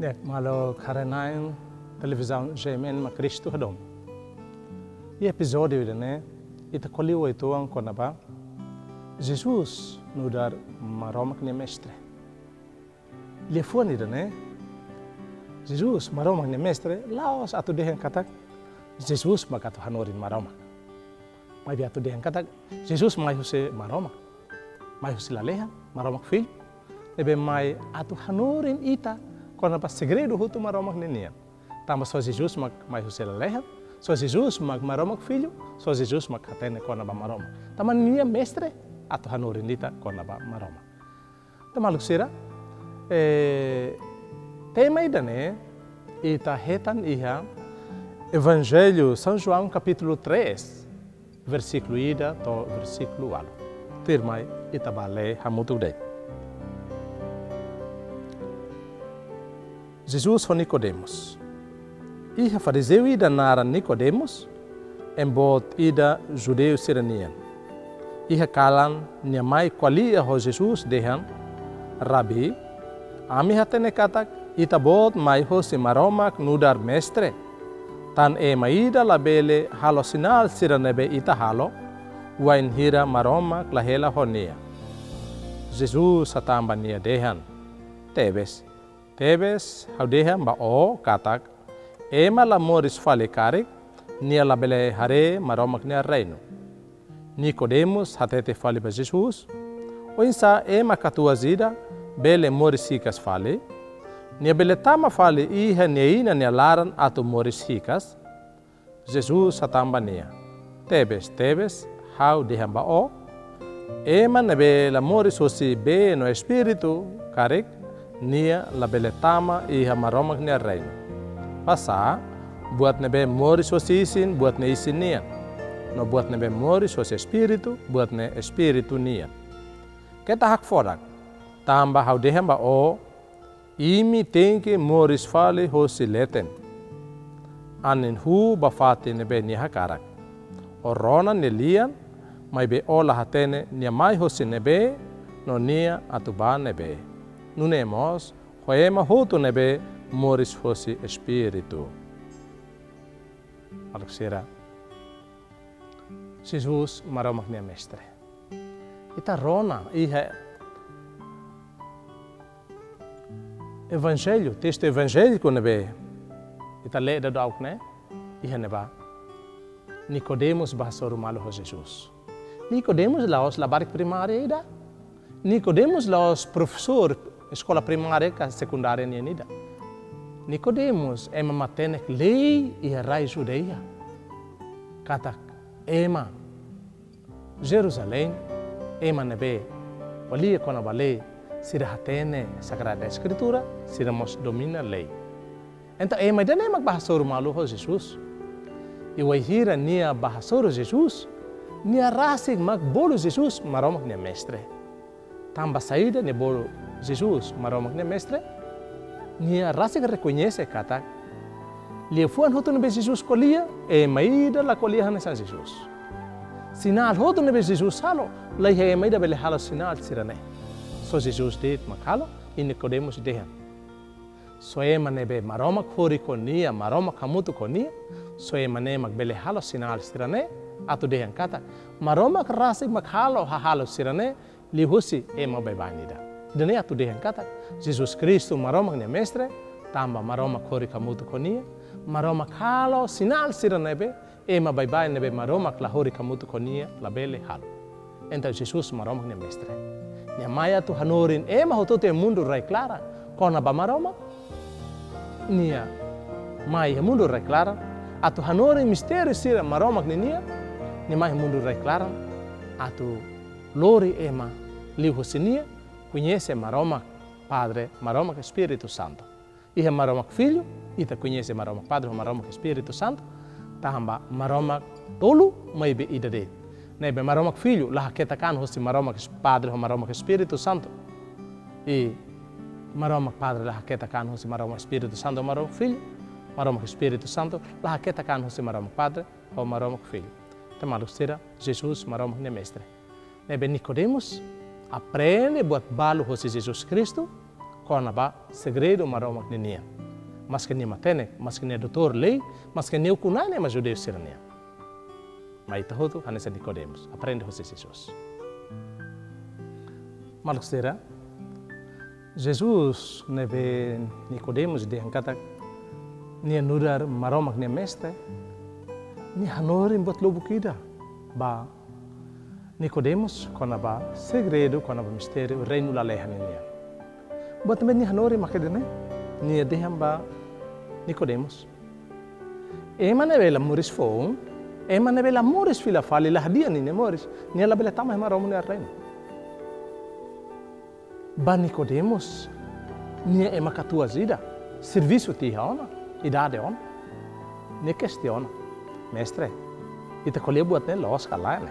Nek malo karenain televisão GMN Cristo hadom. E episódio ini ita koliwa itu ang konaba Jesus nudar maromak ni mestre. Lefuan ida ne Jesus maromak ni mestre laos atu dehen katak Jesus magatu hanorin maromak. Mai biatu dehen katak Jesus mai huse maromak. Mai huse lalehan maromak fil. Lebe mai atu hanorin ita quando para segredo hutu maromak nenia. Tama só Jesus mai huse lalehan. Só Jesus maromak filho, só Jesus katene quando ba maromak. Tama nia mestre atu hanorin ita quando ba maromak. Tama luxira tema ida ne ita hetan iha Evangelho São João capítulo 3 versículo ida to versículo 8. Tirmai ita bale hamutu dei. Jesus foi Nicodemos. Iha fariseu ida nara Nicodemos, embot ida judeu siranian. Iha kalan niamai qualia ho Jesus dehan, Rabi, ami hatene katak ita bot mai ho si maromak nudar mestre, tan maida labele halo sinal siranebe ita halo, wain hira maromak lahela honia. Jesus hatamba nia dehan, Tebes haudeha o katak ema lamoris fale karik nia labele hare maromak nia reino. Nicodemos hatete fale ba Jesus o insa ema katua zida bele moris hikas fale nia bele tama fale iha neina nia laran atu moris hikas. Jesus hatamba nia Tebes haudeha o ema nebe lamoris osi be no espiritu karik nia labele tama iha maromak nia reino. Pasa buat nebe moris isin buat ne isin nia. No buat nebe moris espiritu buat ne espiritu nia. Kita hak forak tamba haudehamba o imi tenke moris fale hosi leten. Anin hu bafati nebe nia karak. Orona nelian mai be ola hatene nia mai hosi nebe no nia atuba nebe. Nunemos, hoema hutu nebe moris fosse espírito. Alexira, Jesus maromak nia mestre. Ita rona, iha evangelho, texto evangélico nebe. Ita leda do auk ne, iha neba. Nicodemos bahasoru malo ho Jesus. Nicodemos laos labarik primária ida. Nicodemos laos professor escola primária e secundária nida. Nicodemos ema matenek lei e rai judeia. Katak ema Jerusalém ema nebe walia kona bale sira hatene sagrada escritura sira mos domina lei. Então ema dene magbahasor malu ho Jesus. E wahira nia bahasor Jesus nia rasig magbolo Jesus maromak nia mestre. Tamba saída ne bolo Jesus maromak nia mestre nia rasa que reconhece kata lia fuan hotu nebe Jesus kolia maida la kolia hana san Jesus sinal hotu nebe Jesus halo lai he maida bele halo sinal sirane so Jesus dit makalo in Nicodemos dehan so nebe maromak hori konia maromak hamutu konia so ne mak bele halo sinal sirane atu dehan kata maromak rasa makhalo halo sirane li husi ema bebanida. Dene atu dehan kata Jesus Cristo maromak nia mestre tamba maromak hori kamutu konia maromak halo sinal sira nebe ema bye nebe maromak la hori kamutu konia la bele halo. Então Jesus maromak nia mestre. Nia maya tu hanorin ema hotote mundo rai clara kona ba maromak nia maya mundo rai clara atu hanorin mistério sira maromak nia maya mundo rai clara atu lori ema liu sinia conhece maromak Padre, maromak Espírito Santo. Iha maromak Filho, ita conhece maromak Padre, maromak Espírito Santo. Tahamba maromak tolu, maibe ida de. Nebe maromak Filho, lah ketakan hosi maromak Padre, maromak Espírito Santo. E maromak Padre, lah ketakan hosi maromak Espírito Santo, maromak Filho, maromak Espírito Santo, lah ketakan hosi maromak Padre, maromak Filho. Tamalu sira Jesus maromak ne mestre. Nebe Nicodemos aprende buat balu hosi Jesus Cristo, kona ba segredo maromak nenia. mas que nem matene, mas que nem doutor lei, mas que nem o cunane, mas judeu sirania. Mas ita hoto, hanessa Nicodemos, aprende José Jesus. Maluk sera, Jesus nebe Nicodemos de kata ni nudar maromak ni mestre, ni hanorin buat lobo kida, ba Nicodemos kona ba segredo kona ba mistério reino la lehan ni. Buat men ni hanorin makedene, ni deham ba Nicodemos. Ema nebe la muris foun, ema nebe la muris fila fali la hadia ni moris, ni la bela tamah marom ni reino. Ba Nicodemos, ni ema katua zida, serviço ti ona, idade ona, ni questiona, mestre, ita colhe buat ne los kalane.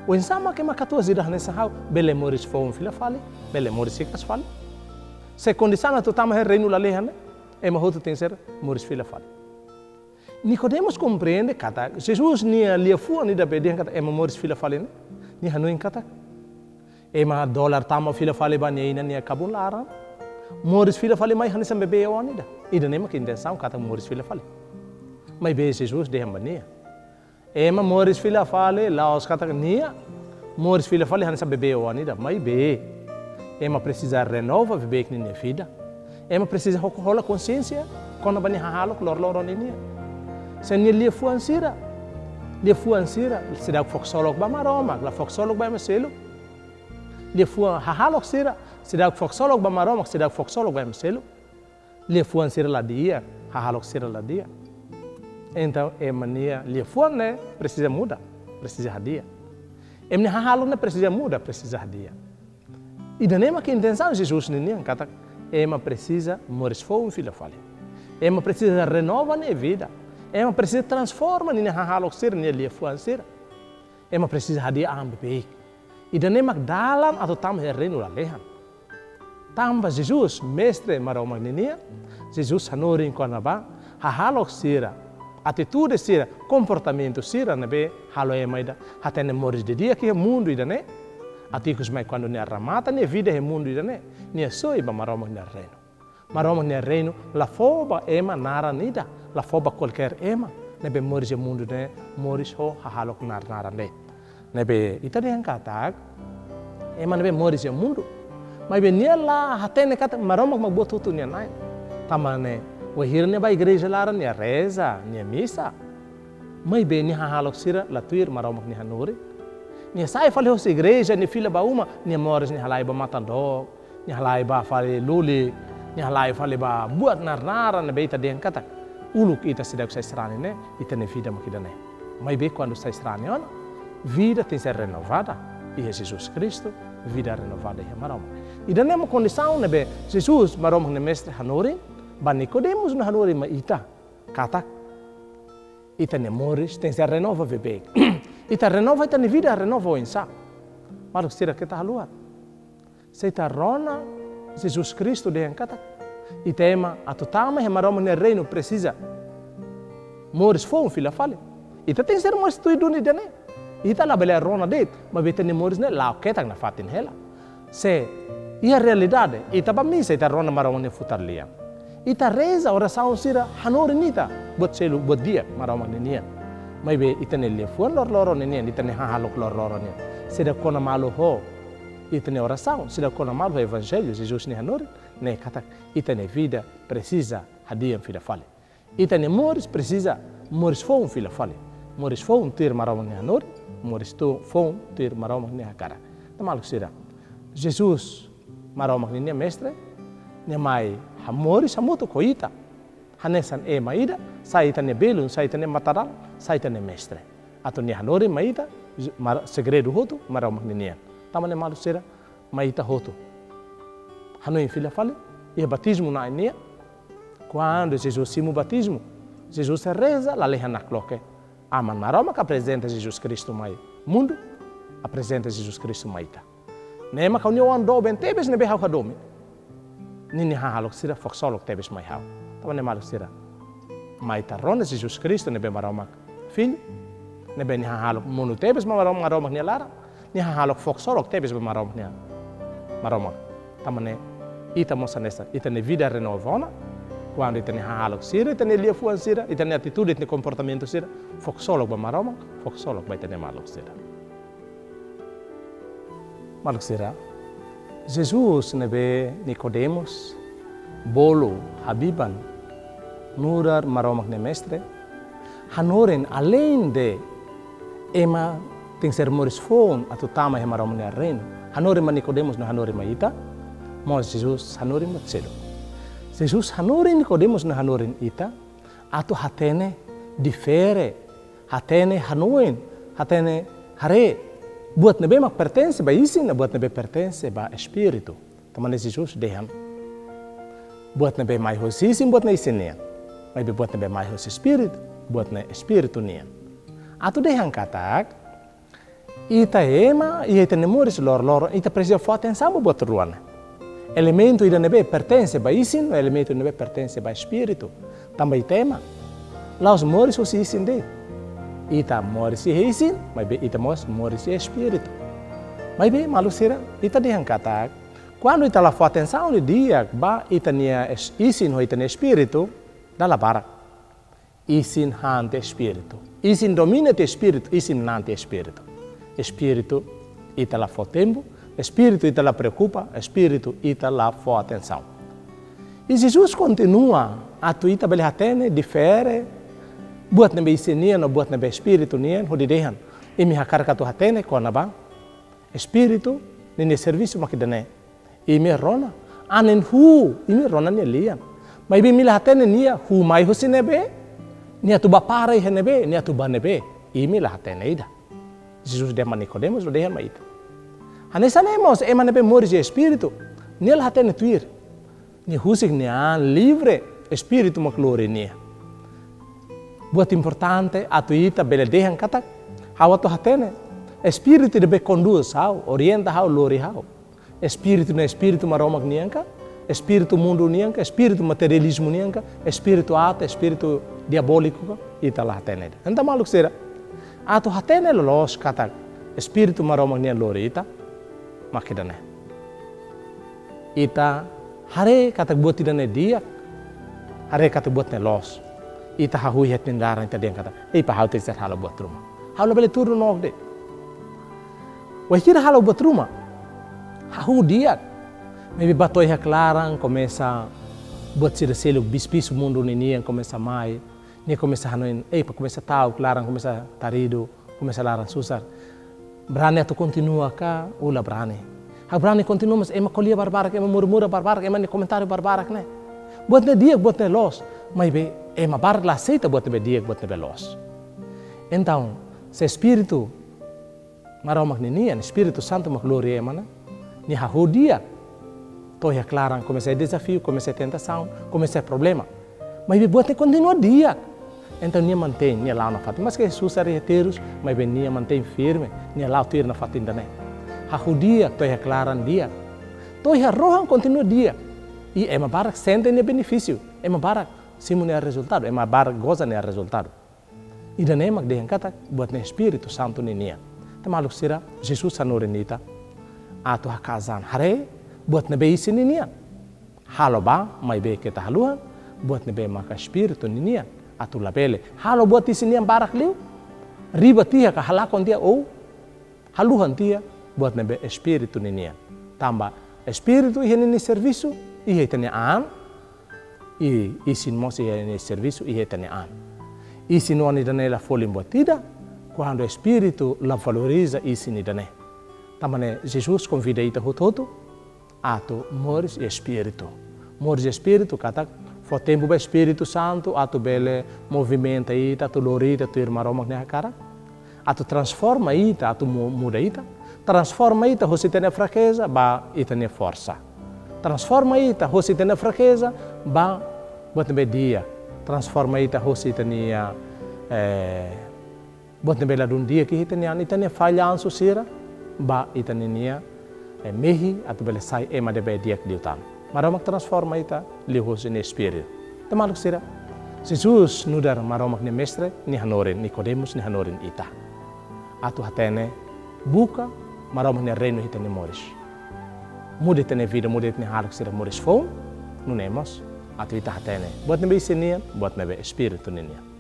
O insama que makatua zida nessa hau, bele moris foun fila fali, bele moris ikas fali. Se condiciona tu tamah reino la lehane, ema hotu tem ser moris fila fali. Nicodemos compreende kata Jesus nia lia fua ni da bedian kata ema moris fila fali ne, ni hanuin kata. Ema dolar tama fila fali ba nia nia kabun lara. Moris fila fali mai hanisa bebe o anida. Ida nema que intenção kata moris fila fali. Mai be Jesus de hambania. Ema moris fila fali laos kata nia. Moris fila fali hanisa bebe o anida. Mai be. Ema precisa renova bebe que nia vida. Ema precisa rola consciência quando bani hahalo lor nia. Se nia lia fuansira. Lia fuansira sedak foksolog ba maroma, la foksolog ba meselo. Lia fua hahalok sira, sedak foksolog ba maroma, sedak foksolog ba meselo. Lia fuansira la dia, hahalok sira la dia. Então, mania lia fuan né, precisa muda, precisa hadia. Emne hahalok né precisa muda, precisa hadia. E da nema que intenção Jesus ninguém kata, ema precisa moris foun fila fali. Ema precisa renova ne vida. Ema precisa transforma ni hahalok sira ni lia fuan sira. Ema precisa hadia ambe. E da nema dalam atau tam reino la lehan. Tamba Jesus mestre maroma ninia, Jesus hanorin konaba, hahalok sira. Atitude sira, comportamento sira nabe halo emaida, hatene moris de dia que mundo ida ne. Aticos mai quando ne ramata ne vida e mundo ida ne. Ne soi ba maroma ne reino. Maroma ne reino la foba ema nara nida, la foba qualquer ema, nebe moris e mundo ne, moris ho hahalok nara ne. Nebe ita de kata, ema nebe moris e mundo. Mas bem lá hatene kata maroma magbuat tutu ne nai. Tamane o hirne ba igreja lara ne reza, ne misa. Mai bem ni hahalok sira la tuir maroma ne hanuri. Ni sai fale hos igreja ni fila ba uma, ni moris ni halai ba matandog, ni halai ba fale luli, ni halai fale ba buat narnara ne beita de kata. Uluk ita sidak sai strane ne, ita ne vida makidane. Mai bem quando sai strane ona, vida tem ser renovada. E é Jesus Cristo, vida renovada e maroma. E da nemo condição nebe Jesus maroma ne mestre hanori, ba Nicodemos na hanori ma ita kata. Ita ne moris tem ser renova bebe. Ita renova ita ne vida renova o insa. Maluk sira kita haluat. Seita rona Jesus Cristo de kata. Ita ema atutama e maroma ne reino precisa. Moris foun fila fale. Ita tem ser moris tu iduni dene. Ita la bela rona det, mas beta ne moris ne la ketang na fatin hela. Se ia realidade, ita ba misa ita rona maroma ne futarlia. Ita reza oração sira hanori nita, buat selu buat dia maroma ne nia. Mas be ita ne le fuan lor ne nia, ita ne hahalok lor ne. Sida kona malu ho, ita ne oração, sida kona malu evangelho, Jesus ne hanori, ne kata ita ne vida precisa hadiam fila fale. Ita ne moris precisa moris foun fila fale. Moris foun tir maroma ne hanori. Moris tu foun tir maroma ne hakara. Tamaluk sira. Jesus maroma ne mestre, ne mai hamoris hamuto koita. Hanesan maida, saita ne belun, saita ne mataral, saita ne mestre. Ato ne hanori maida, segredo hotu maroma ne. Tamane maluk sira, maita hotu. Hanoi fila fale, e batismo na nia. Quando Jesus simu batismo, Jesus reza la leha na cloque. Aman maroma que apresenta Jesus Cristo mai mundo, apresenta Jesus Cristo maita. Nema kau nyo ando ben tebes ne behau kadome. Nini hahalok sira foksolok tebes mai hau. Tama ne malok sira. Maita rona Jesus Cristo ne be maroma filho, ne be ni hahalok munu tebes maroma ne lara, ni hahalok foksolok tebes be maroma ne maroma. Tama ne ita mosa nesta, ita ne vida renovona, quando itani halok sira, itani liafuan sira, itani atitude, itani comportamento sira, foksolok ba maromak, foksolok ba itani malok sira. Malok sira, Jesus nebe Nicodemus, bolo, habiban, nurar maromak ne mestre, hanoren além de ema tem ser moris fon atu tama he maromak ne reino, hanoren ma Nicodemus no hanoren ma ita, mas Jesus hanoren ma tselo. Jesus hanoren Nicodemus no hanoren ita, atu hatene difere, hatene hanoen, hatene hare, buat nebe mak pertence ba isin, buat nebe pertence ba espiritu. Tamane Jesus dehan. Buat nebe mai hos isin, buat na isin nian. Mas buat nebe mai hos espiritu, buat na espiritu nian. Atu dehan katak, ita ema, ita nemoris lor, ita precisa fo atenção buat ruana. Elemento ida nebe pertence ba isin, elemento nebe pertence ba espiritu. Também tema. Laos moris hos isin de. Ita moris e isin, mas be ita moris e espírito. Mas be malusira, ita diangkatak. Quando ita la fo atenção no dia, ba ita nia isin ho ita nia espírito, dalla bara. Isin hante espírito. Isin domina te espírito, isin nante espírito. Espírito ita la fo tempo, espírito ita la preocupa, espírito ita la fo atenção. E Jesus continua a tu ita bele hatene difere. Buat nebe isinian ou buat nebe espírito nian, ho didehan. Imi hakar katu hatene ko na bang. Espírito nini serviço makidane. Imi rona. Anen hu, imi rona ni lian. Mas ibi mila hatene nia hu mai hosi nebe. Nia tu bapara ihe nebe, nia tu ba nebe. Imi la hatene ida. Jesus dema Nicodemus lo dehan ma ita. Hanesa nemos ema nebe moris e espírito. Nia la hatene tuir. Ni husik nia livre espírito maklore nia. Buat importante atu ita bele dehan katak hawa to hatene espírito de be conduz hau orienta hau lori hau espírito na espírito maromak nianka espírito mundo nianka espírito materialismo nianka espírito ata espírito diabólico ita la hatene enta maluk sera atu hatene los katak espírito maromak nian lori ita makidane ita hare katak buat tidane dia hare katak buat ne los ita hahui het nindara ita dia kata pa hau te ser halo buat rumah halo bele turun nog de wahira halo buat rumah hahu dia maybe batoi ha clarang começa buat sira selo bispis mundo ni começa mai ni começa hanoin pa começa tau clarang começa tarido começa larang susar brane tu continua ka ula brane ha brane continua mas ema colia barbarak ema murmura barbarak ema ni comentário barbarak ne buat ne dia buat ne los maybe ema bar la aceita buat nebe dia buat nebe los. Então, se espírito maromak nian, Espírito Santo mak gloria emana, ni hahu dia, toia clarang comecei desafio, comecei tentação, comecei problema. Mas buat ne continua dia. Então nia mantém, nia lá na fatin. Mas que Jesus era heteros, mas bem nia mantém firme, nia lá tir na fatin dane. Hahu dia, toia clarang dia. Toia rohan continua dia. E ema barak sente ne benefício, ema barak simu ne resultado, ema bar goza ne resultado. E daí mak dehan kata buat ne Espírito Santo nia. Tamaluk sira Jesus sanorin nita. Atu hakazan hare buat ne beisi nia. Halo ba mai be kita haluhan buat ne be maka Espírito nia. Atu labele. Halo buat isi nia barak liu. Riba tia ka halakon dia ou haluhan tia buat ne be Espírito nia. Tamba Espírito ihe ni serviço ihe tania an. E isin mos e serviço e tanian. Isin oni dane la folim botida quando o espírito la valoriza isin dane. Tamane Jesus convida ita hototo ato moris e espírito. Moris e espírito kata fo tempo ba Espírito Santo ato bele movimenta ita to lorita to irmã romak ne cara. Ato transforma ita ato muda ita. Transforma ita hosi tene fraqueza ba ita ne força. Transforma ita hosi tene fraqueza ba buat nebe dia transforma ita hosi tenia buat nebe la dun dia ki hitania itania falhanço sira ba itania mehi atu bele sai ema debe dia kliutan maromak transforma ita li hosi ne espírito tamaluk sira Jesus nudar maromak ne mestre ni hanoren Nicodemus ni hanoren ita atu hatene buka maromak ne reino hitane moris mude tene vida mude tene haluk sira moris fon nunemos atau ita hatene. Buat nabe senian, buat nabe espiritu ninia.